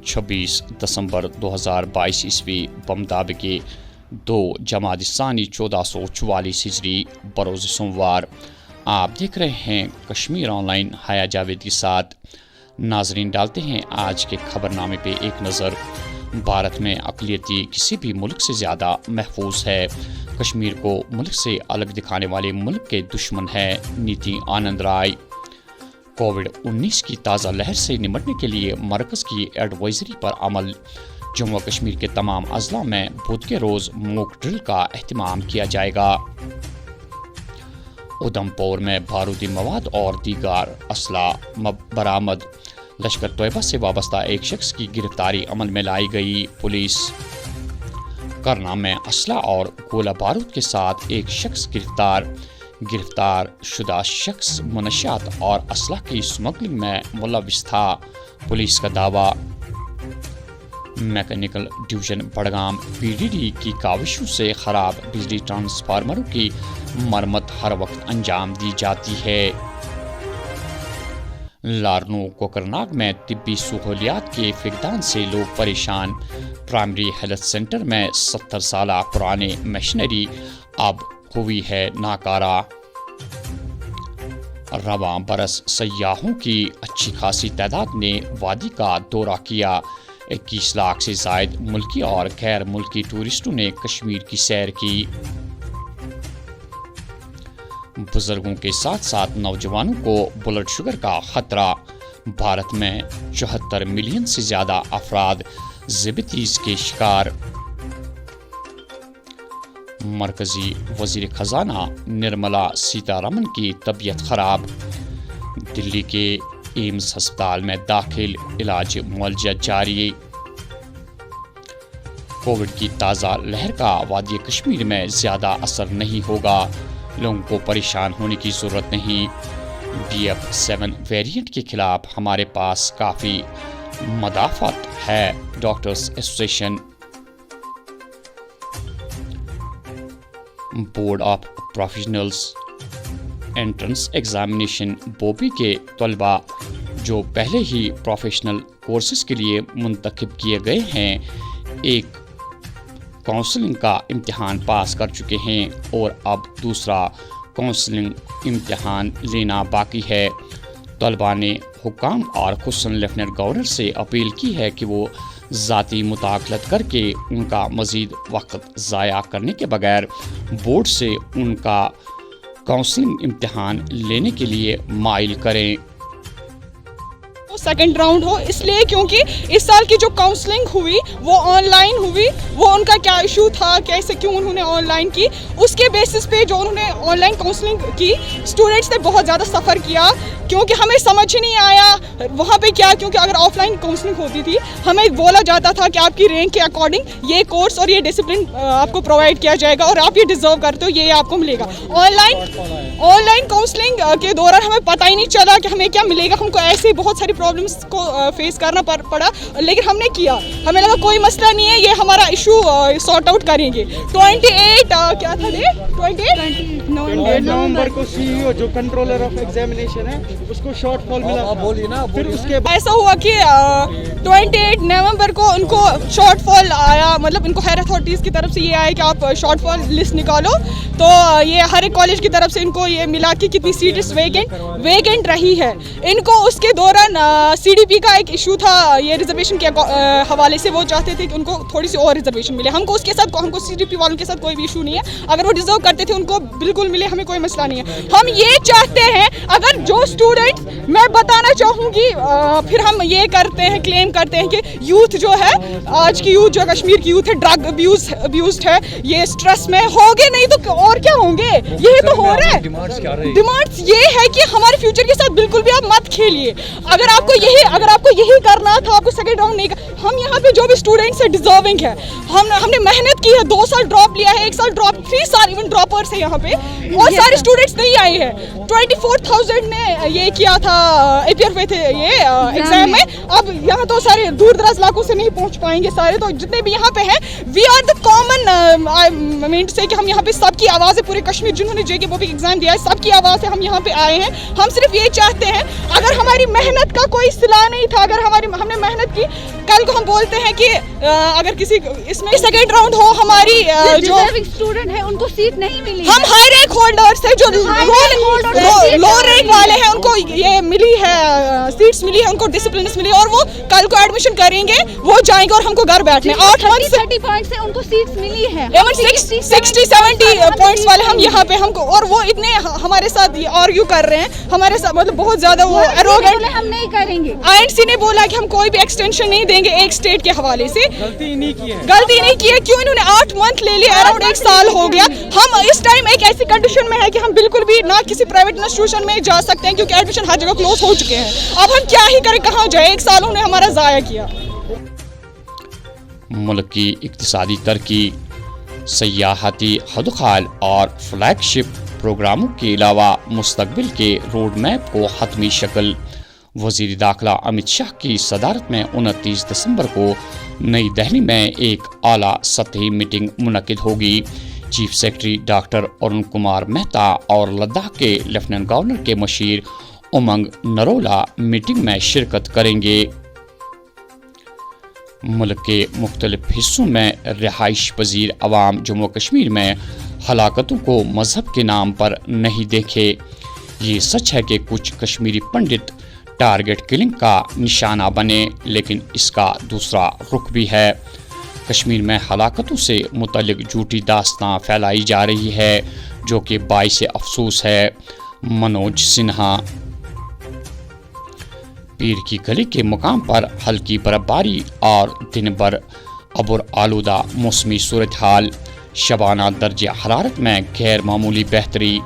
26 دسمبر 2022 عیسوی بمطابق 2 جمادی ثانی 1444 ہجری بروز سوموار۔ آپ دیکھ رہے ہیں کشمیر آن لائن، حیا جاوید کے ساتھ۔ ناظرین، ڈالتے ہیں آج کے خبر نامے پہ ایک نظر۔ بھارت میں اقلیتی کسی بھی ملک سے زیادہ محفوظ ہے۔ کشمیر کو ملک سے الگ دکھانے والے ملک کے دشمن ہے، نیتی آنند رائے۔ کووڈ-19 کی تازہ لہر سے نمٹنے کے لیے مرکز کی ایڈوائزری پر عمل۔ جموں و کشمیر کے تمام اضلاع میں بدھ کے روز موک ڈرل کا اہتمام کیا جائے گا۔ ادھم پور میں بارودی مواد اور دیگر اسلحہ برآمد۔ لشکر طیبہ سے وابستہ ایک شخص کی گرفتاری عمل میں لائی گئی پولیس۔ کرنا میں اسلحہ اور گولہ بارود کے ساتھ ایک شخص گرفتار شدہ شخص منشیات اور اسلحہ کی اسمگلنگ میں ملوث تھا، پولیس کا دعویٰ۔ میکینیکل ڈویژن بڑگام PDD کی کاوشوں سے خراب بجلی ٹرانسفارمروں کی مرمت ہر وقت انجام دی جاتی ہے۔ لارنو کوکرناگ میں طبی سہولیات کے فقدان سے لوگ پریشان۔ پرائمری ہیلتھ سینٹر میں 70 سالہ پرانے مشینری اب ہوئی ہے ناکارہ۔ رواں برس سیاحوں کی اچھی خاصی تعداد نے وادی کا دورہ کیا۔ 21 لاکھ سے زائد ملکی اور غیر ملکی ٹورسٹوں نے کشمیر کی سیر کی۔ بزرگوں کے ساتھ ساتھ نوجوانوں کو بلڈ شوگر کا خطرہ۔ بھارت میں 74 ملین سے زیادہ افراد ذیابیطس کے شکار۔ مرکزی وزیر خزانہ نرملا سیتارمن کی طبیعت خراب۔ دلی کے ایمز ہسپتال میں داخل، علاج معالجہ جاری۔ کووڈ کی تازہ لہر کا وادی کشمیر میں زیادہ اثر نہیں ہوگا، لوگوں کو پریشان ہونے کی ضرورت نہیں۔ BF7 ویریئنٹ کے خلاف ہمارے پاس کافی مدافعت ہے، ڈاکٹرز ایسوسی ایشن۔ Board of professionals entrance examination Bobby کے طلباء جو پہلے ہی پروفیشنل کورسز کے لیے منتخب کیے گئے ہیں، ایک کاؤنسلنگ کا امتحان پاس کر چکے ہیں اور اب دوسرا کاؤنسلنگ امتحان لینا باقی ہے۔ طلباء نے حکام اور خصوصاً لیفٹیننٹ گورنر سے اپیل کی ہے کہ وہ ذاتی مداخلت کر کے ان کا مزید وقت ضائع کرنے کے بغیر بورڈ سے ان کا کاؤنسلنگ امتحان لینے کے لیے مائل کریں۔ سیکنڈ راؤنڈ ہو، اس لیے کیونکہ اس سال کی جو کاؤنسلنگ ہوئی وہ آن لائن ہوئی۔ وہ ان کا کیا ایشو تھا، کیسے کیوں انہوں نے آن لائن کی، اس کے بیسس پہ جو انہوں نے آن لائن کاؤنسلنگ کی، اسٹوڈنٹس نے بہت زیادہ سفر کیا کیونکہ ہمیں سمجھ ہی نہیں آیا وہاں پہ کیا، کیونکہ اگر آف لائن کاؤنسلنگ ہوتی تھی ہمیں بولا جاتا تھا کہ آپ کی رینک کے اکارڈنگ یہ کورس اور یہ ڈسپلن آپ کو پرووائڈ کیا جائے گا اور آپ یہ ڈیزرو کرتے ہو، یہ آپ کو ملے گا۔ آن لائن کاؤنسلنگ کے دوران ہمیں پتہ ہی نہیں چلا کہ ہمیں کیا ملے گا، ہم کو ایسے بہت ساری پرابلمس کو فیس کرنا پڑا، لیکن ہم نے کیا، ہمیں لگا کوئی مسئلہ نہیں ہے، یہ ہمارا ایشو سارٹ آؤٹ کریں گے۔ 28 کیا تھا ڈے 28 نومبر کو CEO جو کنٹرولر آف ایگزامینیشن ہے اس کو شارٹ فال ملا، پھر اس کے ایسا ہوا کہ 28 نومبر کو ان کو شارٹ فال آیا، مطلب ان کو ہائر اتھارٹیز کی طرف سے یہ آیا کہ آپ شارٹ فال لسٹ نکالو، تو یہ ہر ایک کالج کی طرف سے ان کو یہ ملا کہ کتنی سیٹس ویکنٹ رہی ہے۔ ان کو اس کے دوران CDP کا ایک ایشو تھا، یہ ریزرویشن کے حوالے سے وہ چاہتے تھے کہ ان کو تھوڑی سی اور ریزرویشن ملے۔ ہم کو اس کے ساتھ ہم کو CDP والوں کے ساتھ کوئی بھی ایشو نہیں ہے، اگر وہ ڈیزرو کرتے تھے ان کو بالکل ملے، ہمیں کوئی مسئلہ نہیں ہے۔ ہم یہ چاہتے ہیں، اگر جو اسٹوڈنٹ میں بتانا چاہوں گی، پھر ہم یہ کرتے ہیں، کلیم کرتے ہیں کہ یوتھ جو ہے، آج کی یوتھ جو کشمیر کی یوتھ ہے، ڈرگ ابیوزڈ ہے، یہ اسٹریس میں ہوگے نہیں تو اور کیا ہوں گے، یہی تو ہو رہا ہے۔ ڈیمانڈس یہ ہے کہ ہمارے فیوچر کے ساتھ بالکل بھی آپ مت کھیلیے۔ اگر آپ کو یہی کرنا تھا، آپ کو سیکنڈ راؤنڈ نہیں ہم یہاں پہ جو بھی اسٹوڈنٹس ہیں ڈیزرونگ ہے، ہم نے محنت کی ہے، 2 سال ڈراپ لیا ہے، 1 سال ڈراپ، 3 سال ایون ڈراپرس ہیں یہاں پہ، اور سارے اسٹوڈنٹس نہیں آئے ہیں۔ 24,000 نے یہ کیا تھا، اپیئر ہوئے تھے یہ ایگزام میں۔ اب یہاں تو سارے دور دراز علاقوں سے نہیں پہنچ پائیں گے سارے، تو جتنے بھی یہاں پہ ہیں، we are the common man سے کہ ہم یہاں پہ سب کی آوازیں، پورے کشمیر جنہوں نے JK بوبی ایگزام دیا ہے، سب کی آواز سے ہم یہاں پہ آئے ہیں۔ ہم صرف یہ چاہتے ہیں، اگر ہماری محنت کا کوئی صلہ نہیں تھا، اگر ہم نے محنت کی، कल को हम बोलते हैं कि अगर किसी इसमें सेकंड राउंड हो हमारी जो स्टूडेंट है उनको सीट नहीं मिली, हम हाई रैंक होल्डर्स है जो लो रैंक वाले हैं उनको ये मिली है, सीट्स मिली है, उनको डिसिप्लिन मिली है और वो कल को एडमिशन करेंगे, वो जाएंगे और हमको घर बैठने 8 मंथ 30 पॉइंट से उनको सीट्स मिली है, 60-70 पॉइंट्स वाले हम यहाँ पे हमको, और वो इतने हमारे साथ आर्ग्यू कर रहे हैं हमारे साथ, मतलब बहुत ज्यादा वो एरोगेंट, हम नहीं करेंगे। INC ने बोला कि हम कोई भी एक्सटेंशन नहीं देंगे एक स्टेट के हवाले से, गलती नहीं की है, गलती नहीं की है, क्यों इन्होंने 8 मंथ ले लिया, अराउंड 1 साल हो गया। हम इस टाइम एक ऐसी कंडीशन में है कि हम बिल्कुल भी ना किसी प्राइवेट इंस्टीट्यूशन में जा सकते हैं क्योंकि एडमिशन हर जगह क्लोज हो चुके हैं। अब हम क्या ही करें, कहाँ जाए, 1 साल उन्होंने हमारा ज़ाया किया। मुल्क की इक्तिसादी तरक्की, सयाहती हदखाल और फ्लैगशिप प्रोग्रामों के अलावा मुस्तकबिल के रोड मैप को हतमी शक्ल वज़ीर दाखिला अमित शाह की सदारत में 29 दिसंबर को नई दिल्ली में एक आला सतही मीटिंग मुनक्किद होगी। Chief secretary doctor Arun Kumar Mehta और लद्दाख के लेफ्टिनेंट गवर्नर के मशीर उमंग नरोला मीटिंग में शिरकत करेंगे। मुल्क के मुख्तलिफ हिस्सों में रिहाइश पजीर अवाम जम्मू कश्मीर में हलाकतों को मजहब के नाम पर नहीं देखे। ये सच है कि कुछ कश्मीरी पंडित टारगेट किलिंग का निशाना बने, लेकिन इसका दूसरा रुख भी है। कश्मीर में हलाकतों से मुतल्लिक झूठी दास्तां फैलाई जा रही है जो कि बाइस अफसोस है। मनोज सिन्हा। पीर की गली के मुकाम पर हल्की बर्फबारी और दिन भर अबुर आलूदा मौसमी सूरत हाल, शबाना दर्ज हरारत में गैर मामूली बेहतरी।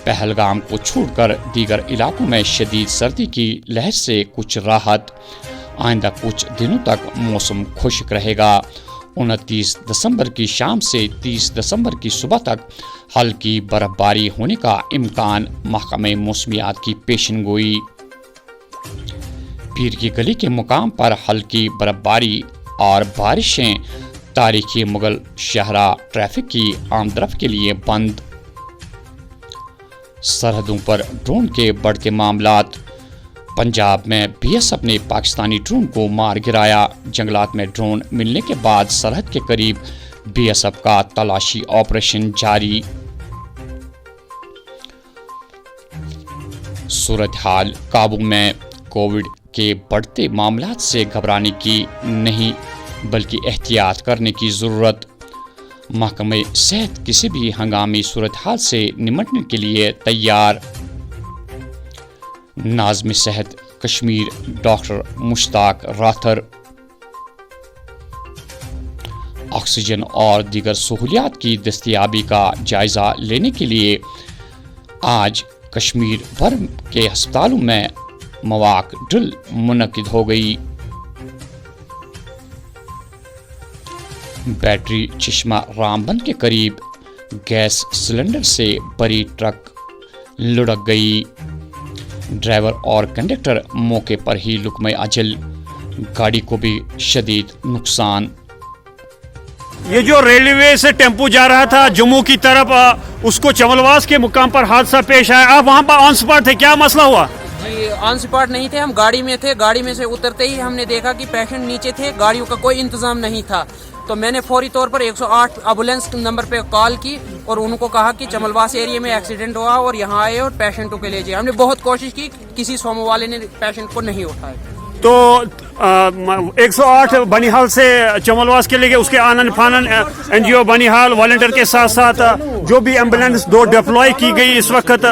पहलगाम को छोड़कर दीगर इलाकों में शदीद सर्दी की लहर से कुछ राहत। आइंदा कुछ दिनों तक मौसम खुश्क रहेगा। 29 दिसंबर की शाम से 30 दिसंबर की सुबह तक हल्की बर्फबारी होने का इम्कान, महकमे मौसमियात की पेशन गोई। पीर की गली के मुकाम पर हल्की बर्फबारी और बारिशें, तारीखी मुगल शहरा ट्रैफिक की आमदरफ्त के लिए बंद। सरहदों पर ड्रोन के बढ़ते मामलात। पंजाब में BSF ने पाकिस्तानी ड्रोन को मार गिराया। जंगलात में ड्रोन मिलने के बाद सरहद के करीब BSF का तलाशी ऑपरेशन जारी। सूरत हाल काबू में। कोविड के बढ़ते मामलात से घबराने की नहीं बल्कि एहतियात करने की ज़रूरत। महकमे सेहत किसी भी हंगामी सूरत हाल से निमटने के लिए तैयार। नाज़्म सेहत Kashmir doctor Mushtaq rather. Oxygen और दीगर सहूलियात की दस्तयाबी का जायज़ा लेने के लिए आज कश्मीर भर के अस्पतालों में मवाक ड्रिल मुनक्किद हो गई। बैटरी चश्मा रामबन के करीब गैस सिलेंडर से भरी ट्रक लुढ़क गई। ड्राइवर और कंडक्टर मौके पर ही लुकमे अजल, गाड़ी को भी शदीद नुकसान। ये जो रेलवे से टेम्पो जा रहा था जम्मू की तरफ, उसको चमलवास के मुकाम पर हादसा पेश आया। आप वहाँ पर ऑन स्पॉट थे, क्या मसला हुआ? जी ऑन स्पॉट नहीं थे, हम गाड़ी में थे। गाड़ी में से उतरते ही हमने देखा कि पेशेंट नीचे थे, गाड़ियों का कोई इंतजाम नहीं था। तो मैंने फौरी तौर पर 108 एम्बुलेंस नंबर पे कॉल की और उनको कहा कि चमलवास एरिया में एक्सीडेंट हुआ और यहाँ आए और पेशेंट को ले जाए। हमने बहुत कोशिश की, किसी सोमो वाले ने पेशेंट को नहीं उठाया। तो 108 बनिहाल से चमलवास के लिए उसके आनन फानन NGO बनिहाल वॉलंटियर के साथ साथ जो भी एम्बुलेंस 2 डिप्लॉय की गई इस वक्त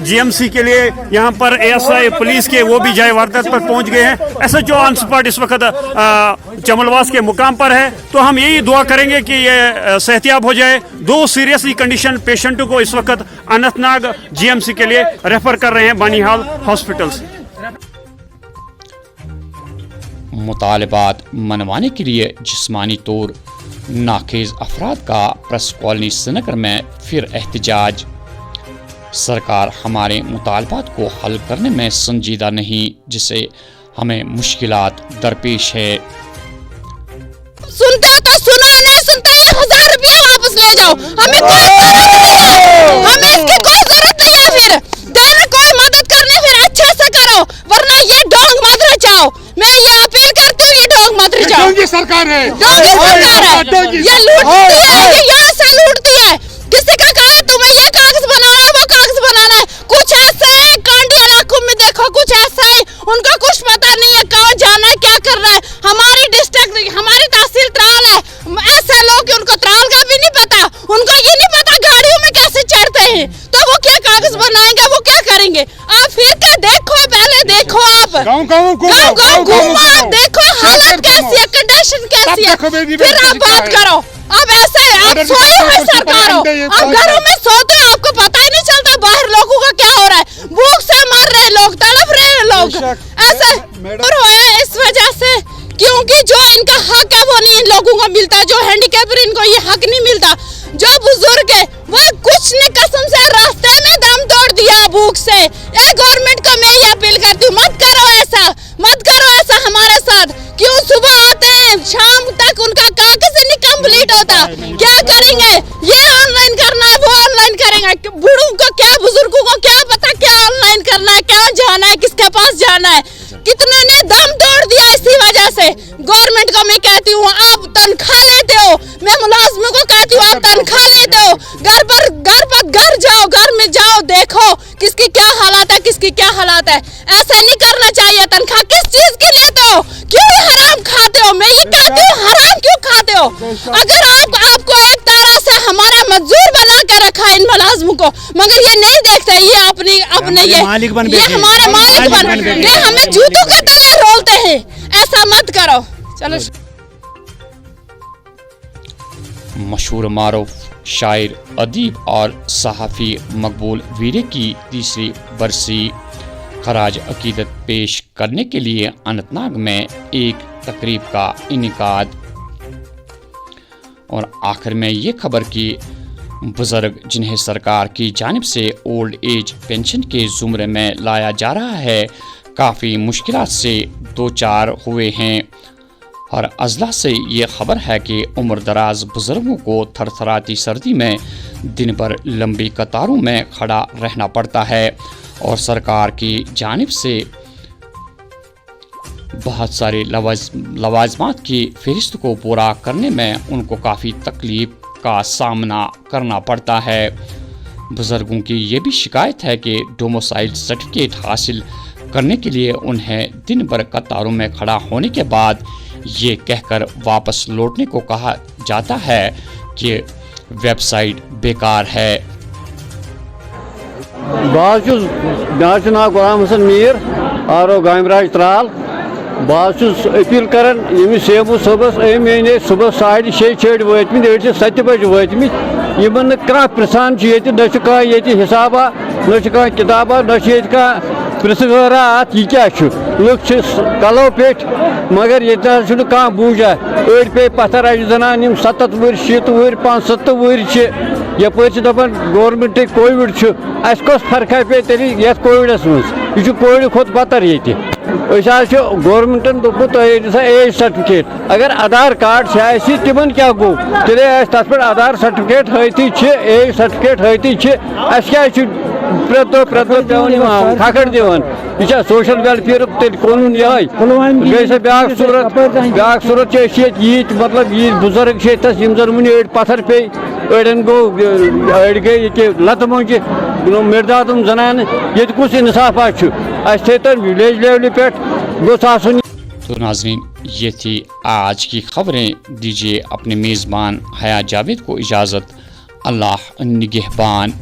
GMC के लिए, यहाँ पर ASI पुलिस के वो भी जाए वारदात पर पहुँच गए हैं। SHO ऑन स्पॉट इस वक्त चमलवास के मुकाम पर है। तो हम यही दुआ करेंगे कि ये सेहतियाब हो जाए। 2 सीरियसली कंडीशन पेशेंटों को इस वक्त अनंतनाग GMC के लिए रेफर कर रहे हैं बनिहाल हॉस्पिटल से। मुतालबात मनवाने के लिए जिस्मानी तौर नाखेज अफराद का प्रेस कॉलोनी श्रीनगर में फिर एहतजाज। सरकार हमारे मुतालबात को हल करने में संजीदा नहीं, जिससे हमें मुश्किलात दरपेश है। सुनते हो तो सुनो, नहीं सुनते 1000 रुपया वापस ले जाओ। हमें कोई जरूरत नहीं है, हमें इसकी कोई जरूरत नहीं है। फिर देने कोई मदद करनी फिर अच्छे से करो, वरना ये डोंग मत रचाओ। मैं ये अपील करती हूँ, ये डोंग मत रचाओ। सरकार है, ये लूटती है, ये यहाँ से लूटती है। किसी का कहा तुम्हें ये कागज बनाना है, वो कागज बनाना है, कुछ ऐसा है कांडी इलाकों में देखो, कुछ ऐसा है उनको कुछ पता नहीं है कहाँ जाना है, क्या करना है। हमारी डिस्ट्रिक्ट, हमारी तहसील त्राल है, ऐसे लोग उनको त्राल का भी नहीं पता, उनको ये नहीं पता गाड़ियों में कैसे चढ़ते हैं, तो वो क्या कागज बनाएंगे, वो क्या करेंगे। आप फिर का देखो, पहले देखो, आप गाँव घूमो, आप देखो हालत कैसी है, कंडीशन कैसी है, फिर आप बात करो। अब ऐसे आप सोए हुए सरकार हो, आप घरों में सोते हो, आपको पता ही नहीं चलता बाहर लोगों का क्या हो रहा है, भूख से मर रहे लोग, तड़प रहे लोग, ऐसे और होया इस वजह से क्योंकि जो इनका हक है वो नहीं इन लोगों को मिलता, जो हैंडीकैप इनको ये हक नहीं मिलता, जो बुजुर्ग है वो कुछ ने कसम से रास्ते में दम तोड़ दिया भूख से। ये गवर्नमेंट को मैं ये अपील करती हूँ, मत करो ऐसा, मत करो ऐसा हमारे साथ। क्यों सुबह आते हैं शाम तक उनका कागज नहीं कंप्लीट होता, क्या करेंगे, ये ऑनलाइन करना है, वो ऑनलाइन करेंगे, बूढ़ों को क्या, बुजुर्गों को क्या पता क्या ऑनलाइन करना है, क्या जाना है, किसके पास जाना है। कितनों ने दम तोड़ दिया इसी वजह से। गवर्नमेंट को मैं कहती हूँ आप तनख्वाह लेते हो, मैं मुलाजिमों को कहती हूँ आप तनख्वाह लेते हो, घर जाओ, घर में जाओ, देखो किसकी क्या हालात है, किसकी क्या हालात है। ऐसा नहीं करना चाहिए। तनख्वाह किस चीज की लेते हो, क्यों हराम खाते हो, मैं ये कहती हूँ हराम क्यों खाते हो। अगर आपको एक तरह से हमारा मजदूर बना कर रखा इन मुलाजिमों को, मगर ये नहीं देखते, ये अपने ये हमारे मालिक बन, ये हमें जूतों के तले रोलते हैं। ऐसा मत करो। चलो। मशहूर मारूफ शायर, अदीब और सहाफ़ी मकबूल वीरे की तीसरी बरसी खराज अकीदत पेश करने के लिए अनंतनाग में एक तकरीब का इनेकाद। और आखिर में ये खबर कि बुज़ुर्ग जिन्हें सरकार की जानिब से ओल्ड एज पेंशन के ज़ुमरे में लाया जा रहा है, काफ़ी मुश्किलात से दो चार हुए हैं। और अजला से ये खबर है कि उम्र दराज बुज़ुर्गों को थरथराती सर्दी में दिन भर लंबी कतारों में खड़ा रहना पड़ता है और सरकार की जानिब से बहुत सारे लवाजमात की फहरिस्त को पूरा करने में उनको काफ़ी तकलीफ का सामना करना पड़ता है। बुज़ुर्गों की ये भी शिकायत है कि डोमिसाइल सर्टिफिकेट हासिल करने के लिए उन्हें दिन भर कतारों में खड़ा होने के बाद ये कहकर वापस लौटने को कहा जाता है कि वेबसाइट बेकार है। नाव गुलाम हसन मीर आरो गामराज त्राल बास अपील करान यमिस सेबू सबस मे सुबह 6:30 वतमित 7 बजे वतमित यमन कह प्रसान न हिसाबा न किताबा न प्रिसगरा अत यह क्या लुक कलो पे मगर ये कह बूझा अड़ पे पत्थर अज जनान 70 वुर 70 वुर 75 वुर यपर दपान गवर्नमेंट कोविड अस कस फर्क पे तेल ये कोविडस मज यह कोविड खोत बतर ये गवर्नमेंटन दोपत एज सर्टिफिकेट अगर आधार कार्ड तिमन क्या गो तेल तथ पे आधार सर्टिफिकेट हती एज सर्टिफिकेट हती अस क्या प्रेत दह खकड़ दिवान यह सोशल वेलफेयर तेल कानून ये ब्या सूरत यीत मतलब यीत बुजुर्ग जन वन अड़ पत्थर पे अड़न गो अड़ गई ये लत मोज मिर्दातम जनान ये कुछ इंसाफ अतन विलेज लेवल पे गोस आसन। तो नाज़रीन, ये थी आज की खबरें। दीजिए अपने मेज़बान हया जावेद को इजाज़त। अल्लाह निगहबान।